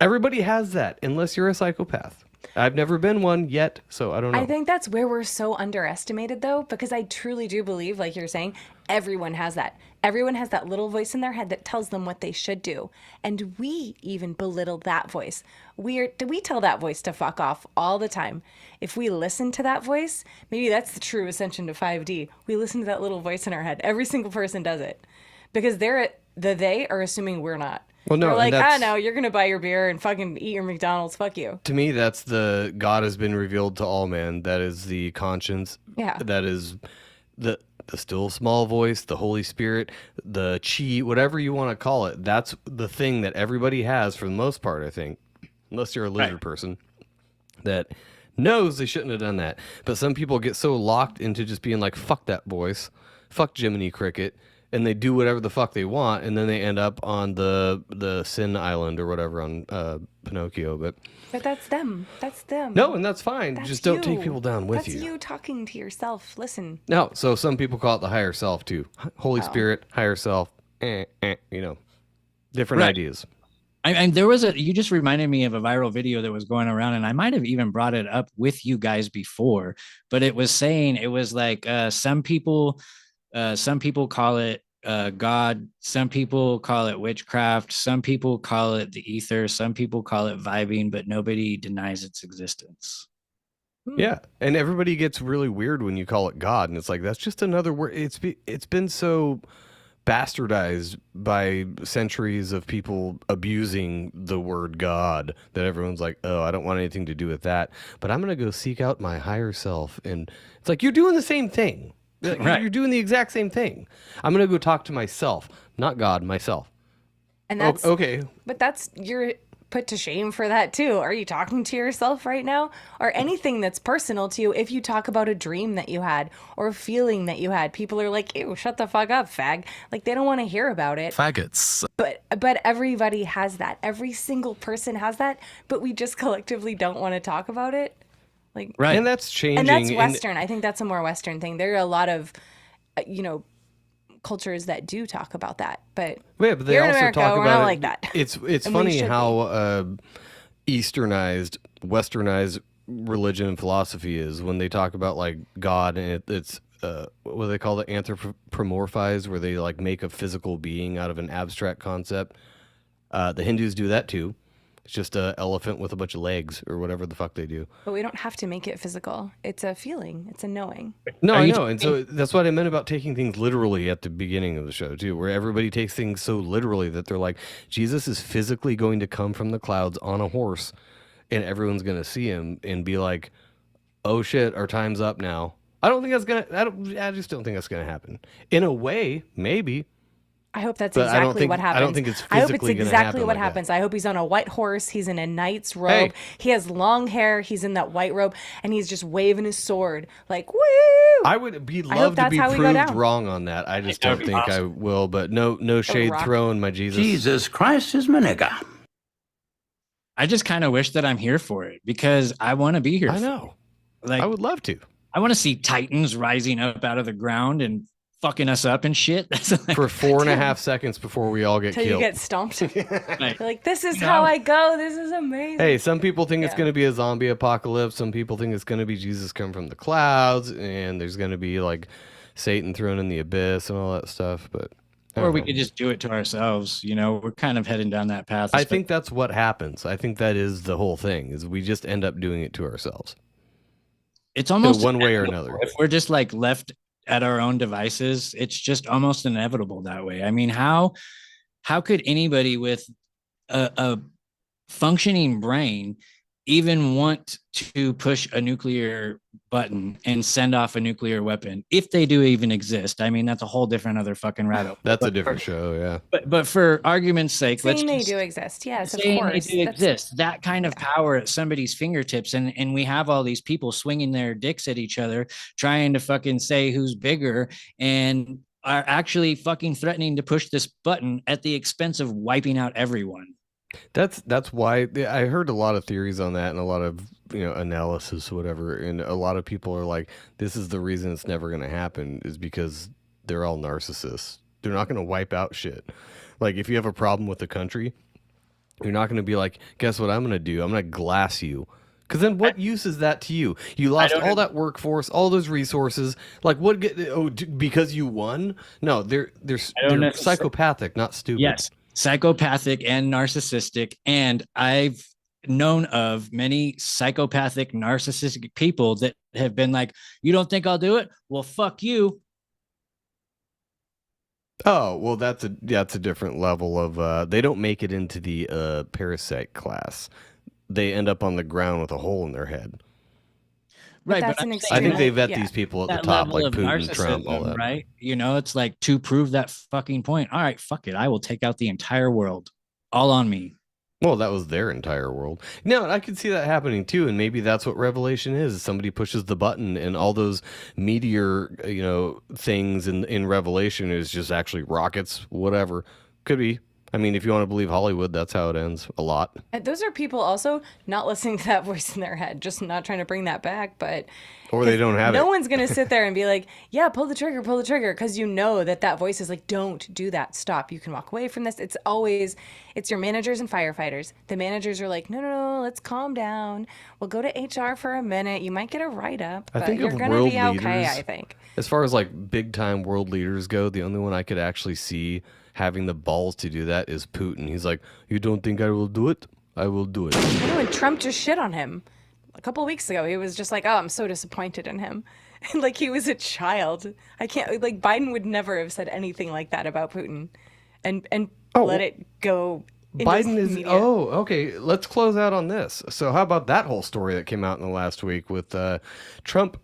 Everybody has that, unless you're a psychopath. I've never been one yet, so I don't know. I think that's where we're so underestimated, though, because I truly do believe, like you're saying, everyone has that. Everyone has that little voice in their head that tells them what they should do. And we even belittle that voice. We tell that voice to fuck off all the time. If we listen to that voice, maybe that's the true ascension to 5D. We listen to that little voice in our head. Every single person does it. Because they are assuming we're not. Well, no, They're like, and that's- no, you're going to buy your beer and fucking eat your McDonald's. Fuck you. To me, that's the God has been revealed to all men. That is the conscience. Yeah. That is the still small voice, the Holy Spirit, the chi, whatever you want to call it. That's the thing that everybody has for the most part, I think, unless you're a lizard person, that knows they shouldn't have done that. But some people get so locked into just being like, fuck that voice, fuck Jiminy Cricket, and they do whatever the fuck they want, and then they end up on the Sin Island or whatever on Pinocchio. But that's them. That's them. no, and that's fine. That's Just don't take you. people down with That's you. you talking to yourself. Listen. No, so some people call it the higher self too. Holy Oh. Spirit, higher self, different Right. ideas. And you just reminded me of a viral video that was going around, and I might have even brought it up with you guys before, but it was saying, it was like, some people call it God, some people call it witchcraft, some people call it the ether, some people call it vibing, but nobody denies its existence. Yeah, and everybody gets really weird when you call it God, and it's like that's just another word. It's been so bastardized by centuries of people abusing the word God that everyone's like, oh, I don't want anything to do with that, but I'm gonna go seek out my higher self, and it's like you're doing the same thing. Right. You're doing the exact same thing. I'm gonna go talk to myself, not God, myself. And that's Okay. But you're put to shame for that too. Are you talking to yourself right now? Or anything that's personal to you, if you talk about a dream that you had or a feeling that you had, people are like, ew, shut the fuck up, fag. Like they don't want to hear about it. Faggots. But everybody has that. Every single person has that, but we just collectively don't want to talk about it. Like Right. And that's changing. and that's Western. I think that's a more Western thing. There are a lot of cultures that do talk about that, but Yeah, but they here in also America, talk we're about not it. like that. It's And we funny should how Easternized, Westernized religion and philosophy is when they talk about like God, and it's what do they call it, anthropomorphize, where they like make a physical being out of an abstract concept. The Hindus do that too. It's just an elephant with a bunch of legs or whatever the fuck they do. But we don't have to make it physical. It's a feeling. It's a knowing. No, Are I you know. And so that's what I meant about taking things literally at the beginning of the show, too, where everybody takes things so literally that they're like, Jesus is physically going to come from the clouds on a horse, and everyone's going to see him and be like, oh shit, our time's up now. I don't think that's going to, I just don't think that's going to happen. In a way, maybe. I hope that's But I don't exactly think- what I happens. don't think it's I hope it's physically gonna exactly happen what like that. happens. I hope he's on a white horse. He's in a knight's robe. He has long hair. He's in that white robe, and he's just waving his sword like, woo! I would be hope love to that's be how we go proved down. wrong on that. I just That don't would be think I will. But no shade rock. thrown, my Jesus. Jesus Christ is my nigga. I just kind of wish that I'm here for it because I want to be here. I know. Like I would love to. I want to see Titans rising up out of the ground and fucking us up and shit. That's like, For 4.5 seconds before we all get Till you killed. get stomped. You're like, like, this is You how know? I go. This is amazing. Hey, some people think it's Yeah. going to be a zombie apocalypse. Some people think it's going to be Jesus come from the clouds, and there's going to be like Satan thrown in the abyss and all that stuff. But I or don't we know. could just do it to ourselves. You know, we're kind of heading down that path. I think that's what happens. I think that is the whole thing. Is we just end up doing it to ourselves. it's almost one way or inevitable. another. If we're just like left at our own devices, it's just almost inevitable that way. I mean, how could anybody with a functioning brain even want to push a nuclear button and send off a nuclear weapon if they do even exist? I mean, that's a whole different other fucking rattle. That's a different show, yeah. But for argument's sake, Saying let's they just do exist. Yes, of saying course. they do That's- exist. That kind of power at somebody's fingertips, and we have all these people swinging their dicks at each other, trying to fucking say who's bigger, and are actually fucking threatening to push this button at the expense of wiping out everyone. That's why I heard a lot of theories on that and a lot of analysis, whatever. And a lot of people are like, this is the reason it's never going to happen is because they're all narcissists. They're not going to wipe out shit. Like if you have a problem with the country, you're not going to be like, guess what I'm going to do? I'm going to glass you. Because then what use is that to you? You lost all that workforce, all those resources. Like what? Because you won? No, they're psychopathic, not stupid. Yes, psychopathic and narcissistic. And I've known of many psychopathic, narcissistic people that have been like, you don't think I'll do it? Well, fuck you. Oh, well, that's a different level of. They don't make it into the parasite class. They end up on the ground with a hole in their head. But Right, that's but an I'm extreme. I think they vet yeah. these people at that the top, level like of Putin, Trump, all narcissism, that. right? You know, it's like to prove that fucking point. All right, fuck it. I will take out the entire world, all on me. Well, that was their entire world. No, I could see that happening too, and maybe that's what Revelation is. Somebody pushes the button, and all those meteor, things in Revelation is just actually rockets, whatever. Could be. I mean, if you want to believe Hollywood, that's how it ends a lot. And those are people also not listening to that voice in their head, just not trying to bring that back, but Or they don't have no it. one's going to sit there and be like, yeah, pull the trigger, because you know that voice is like, don't do that. Stop. You can walk away from this. It's your managers and firefighters. The managers are like, no, let's calm down. We'll go to HR for a minute. You might get a write-up, I but think you're of going to world be okay, leaders- I think. As far as like big time world leaders go, the only one I could actually see having the balls to do that is Putin. He's like, you don't think I will do it? I will do it. You know, and Trump just shit on him. a couple weeks ago, he was just like, "Oh, I'm so disappointed in him," like he was a child. I can't like Biden would never have said anything like that about Putin, and let it go. Into Biden is. media. Oh, okay. Let's close out on this. So, how about that whole story that came out in the last week with Trump?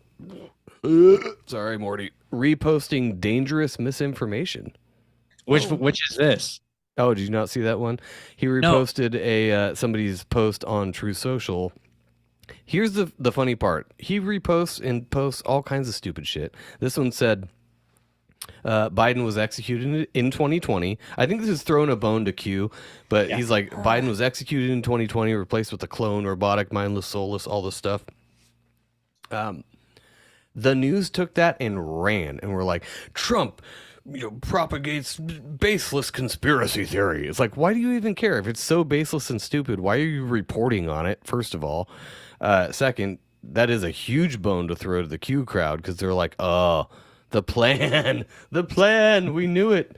Sorry, Morty. Reposting dangerous misinformation. Which is this? Oh, did you not see that one? He reposted a somebody's post on True Social. Here's the funny part. He reposts and posts all kinds of stupid shit. This one said, Biden was executed in 2020. I think this is throwing a bone to Q, but he's like, Biden was executed in 2020, replaced with a clone, robotic, mindless, soulless, all this stuff. The news took that and ran, and were like, Trump propagates baseless conspiracy theory. It's like, why do you even care? If it's so baseless and stupid, why are you reporting on it, first of all? Second, that is a huge bone to throw to the Q crowd, because they're like, oh, the plan, we knew it.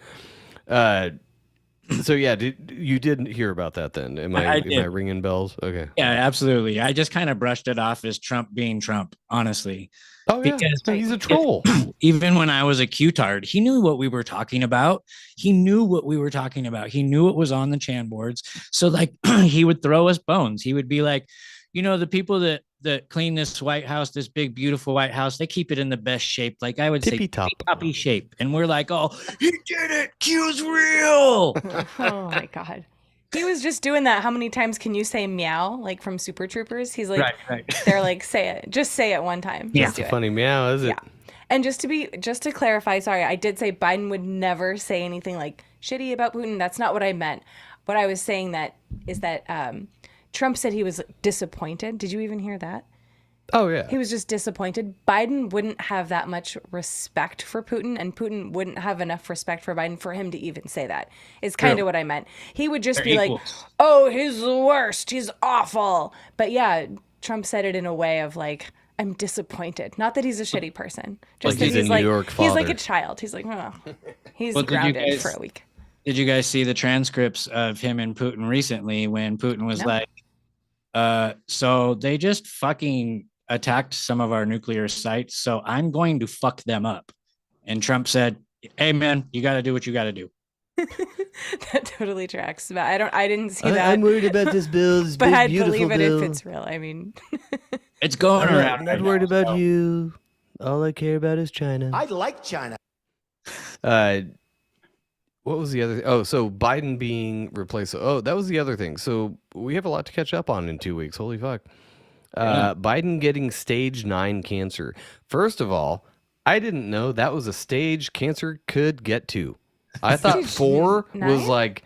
So yeah, you did hear about that then? Am I ringing bells? Okay. Yeah, absolutely. I just kind of brushed it off as Trump being Trump, honestly. Oh yeah, because he's a troll. Even when I was a Q-tard, he knew what we were talking about. He knew what was on the Chan boards. So like he would throw us bones. He would be like, the people that clean this White House, this big, beautiful White House, they keep it in the best shape. Like I would say, tippy-toppy shape. And we're like, oh, he did it. Q's real. Oh my God. He was just doing that. How many times can you say meow, like from Super Troopers? He's like, they're like, say it. Just say it one time. Yeah, it's a funny meow, is it? Yeah. And just to clarify, sorry, I did say Biden would never say anything like shitty about Putin. That's not what I meant. What I was saying is that Trump said he was disappointed. Did you even hear that? Oh, yeah. He was just disappointed. Biden wouldn't have that much respect for Putin, and Putin wouldn't have enough respect for Biden for him to even say that. Is kind of what I meant. He would just be like, oh, he's the worst. He's awful. But yeah, Trump said it in a way of like, I'm disappointed. Not that he's a shitty person. Just like that he's a New York father. He's like a child. He's like, oh, he's grounded for a week. Did you guys see the transcripts of him and Putin recently when Putin was like, so they just fucking attacked some of our nuclear sites, so I'm going to fuck them up. And Trump said, hey man, you got to do what you got to do. That totally tracks. But I didn't see that. I'm worried about this bill, this but big, I'd beautiful believe it bill. if it's real. I mean, it's going around. I'm not worried about you. All I care about is China. I like China. What was the other? Oh, so Biden being replaced. Oh, that was the other thing. So we have a lot to catch up on in 2 weeks. Holy fuck. Biden getting stage 9 cancer. First of all, I didn't know that was a stage cancer could get to. I thought 4 was like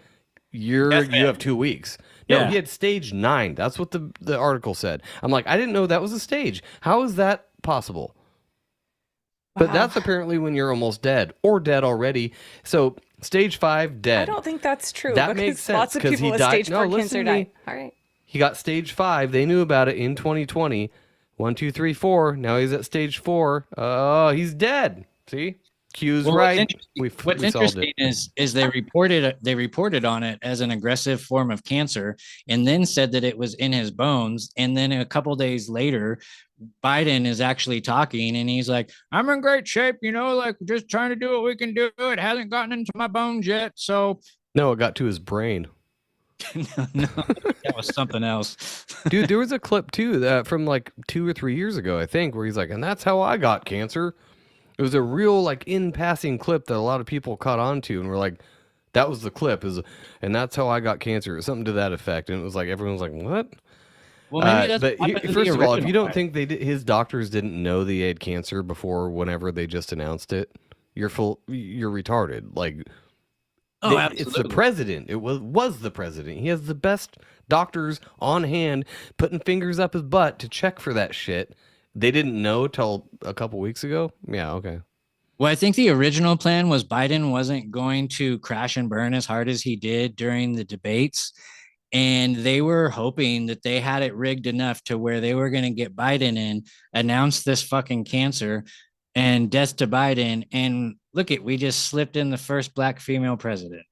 you have 2 weeks. No, he had stage 9. That's what the article said. I'm like, I didn't know that was a stage. How is that possible? Wow. But that's apparently when you're almost dead or dead already. So stage 5, dead. I don't think that's true. That makes sense. Lots of people with stage 4 cancer die. All right. He got stage 5. They knew about it in 2020. 1, 2, 3, 4. Now he's at stage 4. Oh, he's dead. See? Q's right. What's interesting is they reported on it as an aggressive form of cancer, and then said that it was in his bones. And then a couple days later, Biden is actually talking, and he's like, "I'm in great shape, like just trying to do what we can do. It hasn't gotten into my bones yet." So no, it got to his brain. no, that was something else. Dude, there was a clip too from like 2 or 3 years ago, I think, where he's like, "And that's how I got cancer." It was a real like in passing clip that a lot of people caught on to and were like, that was the clip, and that's how I got cancer, or something to that effect. And it was like, everyone was like, what? Well, maybe that's but first of all, if you don't think his doctors didn't know that he had cancer before whenever they just announced it, you're retarded. Like, it's the president. It was the president. He has the best doctors on hand putting fingers up his butt to check for that shit. They didn't know till a couple weeks ago? Yeah, okay. Well, I think the original plan was Biden wasn't going to crash and burn as hard as he did during the debates. And they were hoping that they had it rigged enough to where they were going to get Biden in, announce this fucking cancer and death to Biden. And look we just slipped in the first black female president.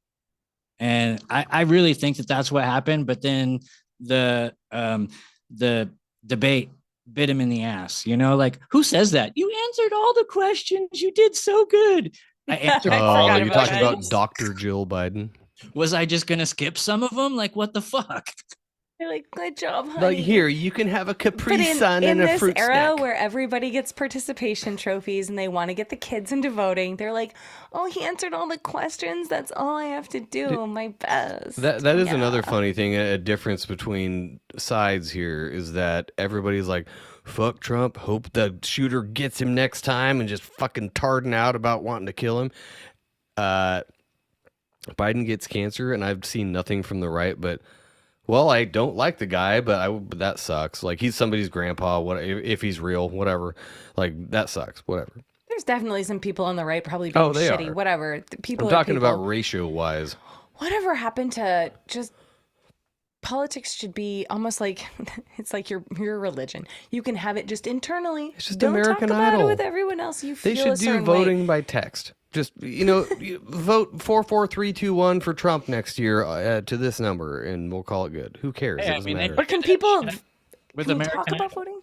And I really think that that's what happened. But then the debate bit him in the ass. You know, like, who says that? You answered all the questions. You did so good. I answered. I Oh, forgot you're about talking that. about Dr. Jill Biden. Was I just gonna skip some of them? Like, what the fuck? They're like, good job, honey. Like, here, you can have a Capri But Sun in and a this fruit era snack. where everybody gets participation trophies and they want to get the kids into voting, they're like, oh, he answered all the questions. That's all I have to do. My best. That is another Yeah. funny thing. A difference between sides here is that everybody's like, fuck Trump, hope the shooter gets him next time, and just fucking tarding out about wanting to kill him. Biden gets cancer, and I've seen nothing from the right, but well, I don't like the guy, but that sucks. Like, he's somebody's grandpa. What if he's real? Whatever. Like, that sucks. Whatever. There's definitely some people on the right probably being they shitty. are. Whatever. People I'm are talking people. about ratio wise. Whatever happened to just politics should be almost like it's like your religion. You can have it just internally. It's just Don't American talk about Idol. it with everyone else. You They feel should a do certain voting way. by text. Just, vote 44321 for Trump next year to this number, and we'll call it good. Who cares? Hey, It I doesn't mean, matter. But can people With can we American talk about Idol. voting?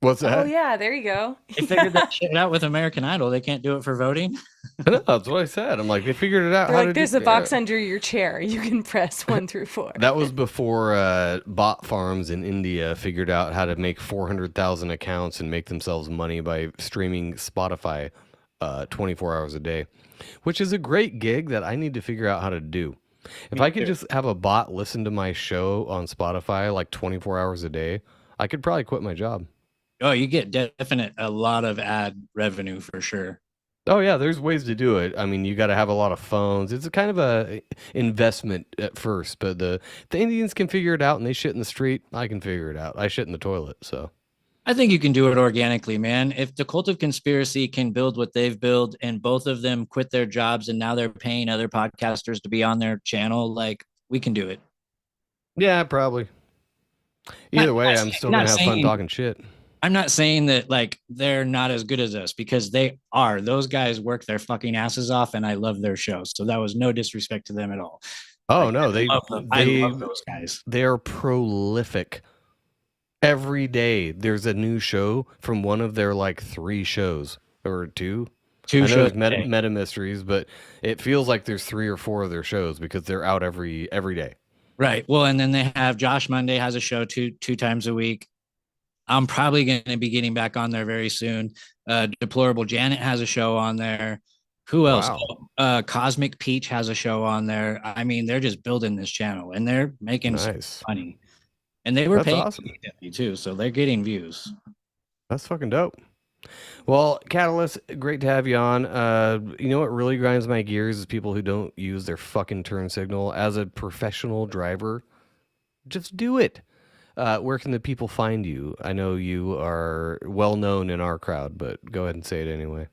What's that? Oh yeah, there you go. They figured that shit out with American Idol. They can't do it for voting. No, that's what I said. I'm like, they figured it out. They're how like, to there's do, a box under your chair. You can press 1 through 4. That was before bot farms in India figured out how to make 400,000 accounts and make themselves money by streaming Spotify 24 hours a day, which is a great gig that I need to figure out how to do. If I could just have a bot listen to my show on Spotify like 24 hours a day, I could probably quit my job. Oh, you get a lot of ad revenue for sure. Oh yeah, there's ways to do it. I mean, you got to have a lot of phones. It's a kind of a investment at first, but the Indians can figure it out, and they shit in the street. I can figure it out. I shit in the toilet, so. I think you can do it organically, man. If the Cult of Conspiracy can build what they've built and both of them quit their jobs and now they're paying other podcasters to be on their channel, like, we can do it. Yeah, probably. Either way, I'm still gonna have fun talking shit. I'm not saying that like they're not as good as us, because they are. Those guys work their fucking asses off, and I love their shows. So that was no disrespect to them at all. Oh Like, no, I love those guys. They are prolific. Every day there's a new show from one of their like 3 shows or 2. Two I know shows. there's meta mysteries, but it feels like there's 3 or 4 of their shows because they're out every day. Right. Well, and then they have Josh Monday has a show two times a week. I'm probably going to be getting back on there very soon. Deplorable Janet has a show on there. Who else? Wow. Cosmic Peach has a show on there. I mean, they're just building this channel, and they're making some money. And they were That's paying awesome. me too, so they're getting views. That's fucking dope. Well, Katillist, great to have you on. You know what really grinds my gears is people who don't use their fucking turn signal. As a professional driver, just do it. Where can the people find you? I know you are well known in our crowd, but go ahead and say it anyway.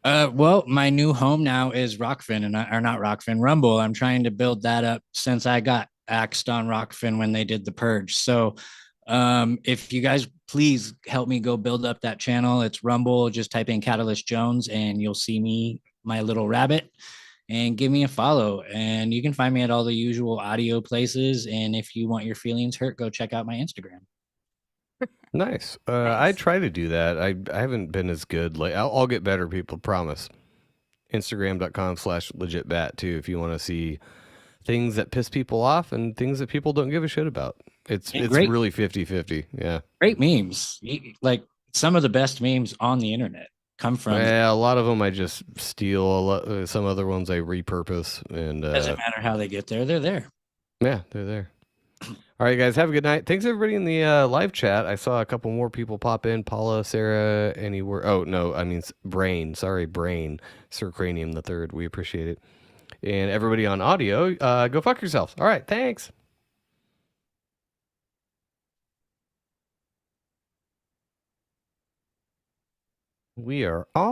Well, my new home now is Rockfin, or not Rockfin, Rumble. I'm trying to build that up since I got axed on Rockfin when they did the purge. So if you guys please help me go build up that channel, it's Rumble. Just type in Katillist Jones and you'll see me, my little rabbit, and give me a follow. And you can find me at all the usual audio places. And if you want your feelings hurt, go check out my Instagram. Nice. I try to do that. I haven't been as good. Like I'll get better, people, promise. Instagram.com/legitbat too, if you want to see things that piss people off and things that people don't give a shit about. It's really 50-50. Yeah. Great memes. Like some of the best memes on the internet come from. Yeah, a lot of them I just steal. Some other ones I repurpose, and Doesn't matter how they get there. They're there. Yeah, they're there. All right, guys, have a good night. Thanks everybody in the live chat. I saw a couple more people pop in. Paula, Sarah, anywhere. Oh no, I mean Brain. Sorry, Brain. Sir Cranium the Third. We appreciate it. And everybody on audio, go fuck yourselves. All right, thanks. We are off.